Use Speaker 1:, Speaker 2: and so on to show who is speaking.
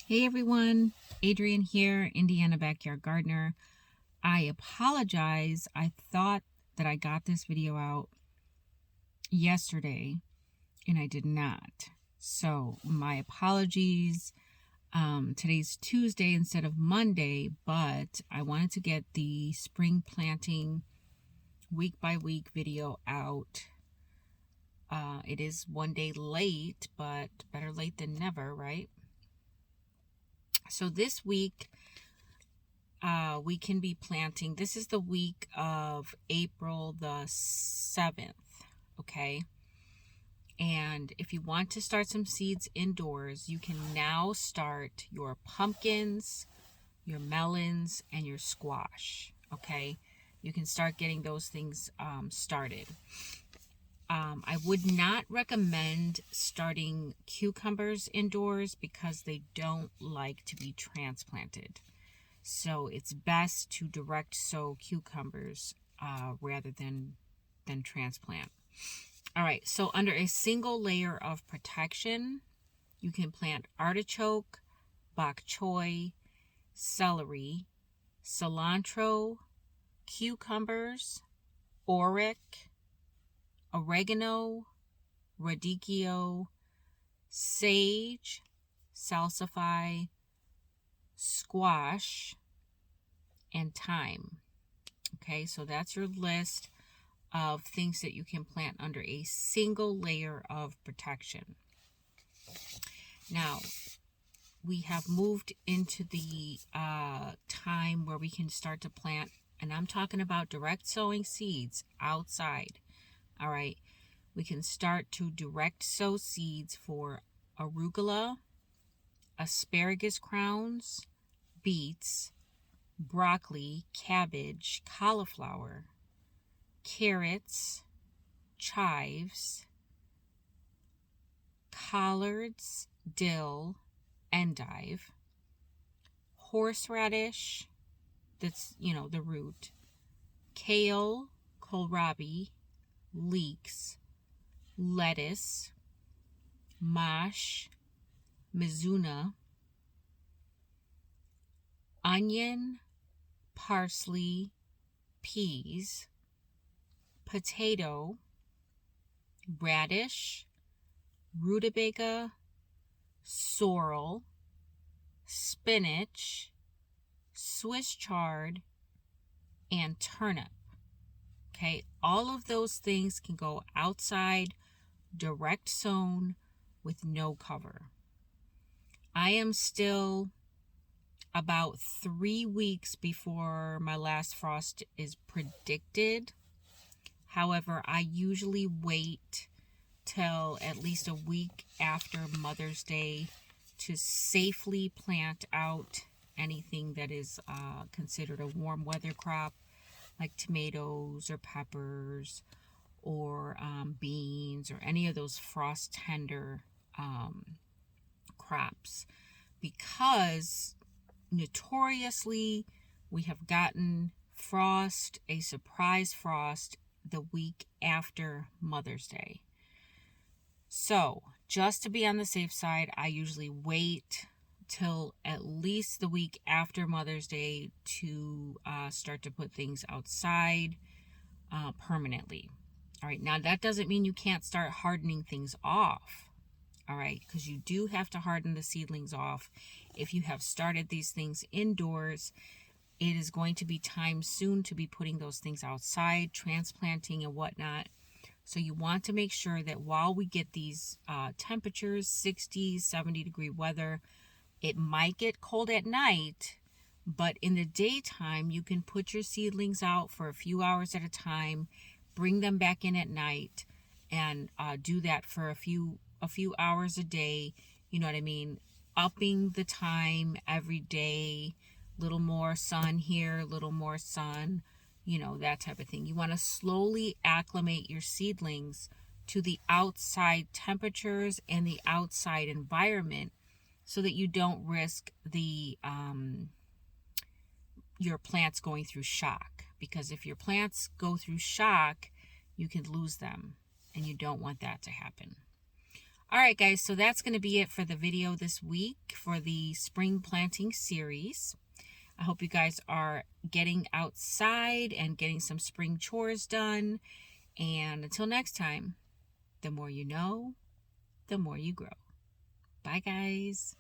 Speaker 1: Hey everyone, Adrienne here, Indiana Backyard Gardener. I apologize. I thought that I got this video out yesterday and I did not. So my apologies. Today's Tuesday instead of Monday, but I wanted to get the spring planting week by week video out. It is one day late, but better late than never, right? So this week, we can be planting. This is the week of April the 7th, okay? And if you want to start some seeds indoors, you can now start your pumpkins, your melons, and your squash, okay? You can start getting those things started. I would not recommend starting cucumbers indoors because they don't like to be transplanted. So it's best to direct sow cucumbers rather than transplant. All right, so under a single layer of protection, you can plant artichoke, bok choy, celery, cilantro, cucumbers, auric, oregano, radicchio, sage, salsify, squash, and thyme. Okay, so that's your list of things that you can plant under a single layer of protection. Now, we have moved into the time where we can start to plant, and I'm talking about direct sowing seeds outside. All right, we can start to direct sow seeds for arugula, asparagus crowns, beets, broccoli, cabbage, cauliflower, carrots, chives, collards, dill, endive, horseradish, that's, the root, kale, kohlrabi, leeks, lettuce, mash, mizuna, onion, parsley, peas, potato, radish, rutabaga, sorrel, spinach, Swiss chard, and turnip. Okay, all of those things can go outside, direct sown with no cover. I am still about 3 weeks before my last frost is predicted. However, I usually wait till at least a week after Mother's Day to safely plant out anything that is considered a warm weather crop, like tomatoes or peppers or beans or any of those frost tender crops, because notoriously we have gotten frost, a surprise frost, the week after Mother's Day. So just to be on the safe side, I usually wait till at least the week after Mother's Day to start to put things outside permanently. All right, now that doesn't mean you can't start hardening things off. All right, because you do have to harden the seedlings off. If you have started these things indoors, it is going to be time soon to be putting those things outside, transplanting and whatnot. So you want to make sure that while we get these temperatures, 60, 70 degree weather, it might get cold at night, but in the daytime, you can put your seedlings out for a few hours at a time, bring them back in at night, and do that for a few hours a day. You know what I mean? Upping the time every day, little more sun here, little more sun, that type of thing. You want to slowly acclimate your seedlings to the outside temperatures and the outside environment so that you don't risk your plants going through shock. Because if your plants go through shock, you can lose them, and you don't want that to happen. All right, guys, so that's going to be it for the video this week for the spring planting series. I hope you guys are getting outside and getting some spring chores done. And until next time, the more you know, the more you grow. Bye, guys.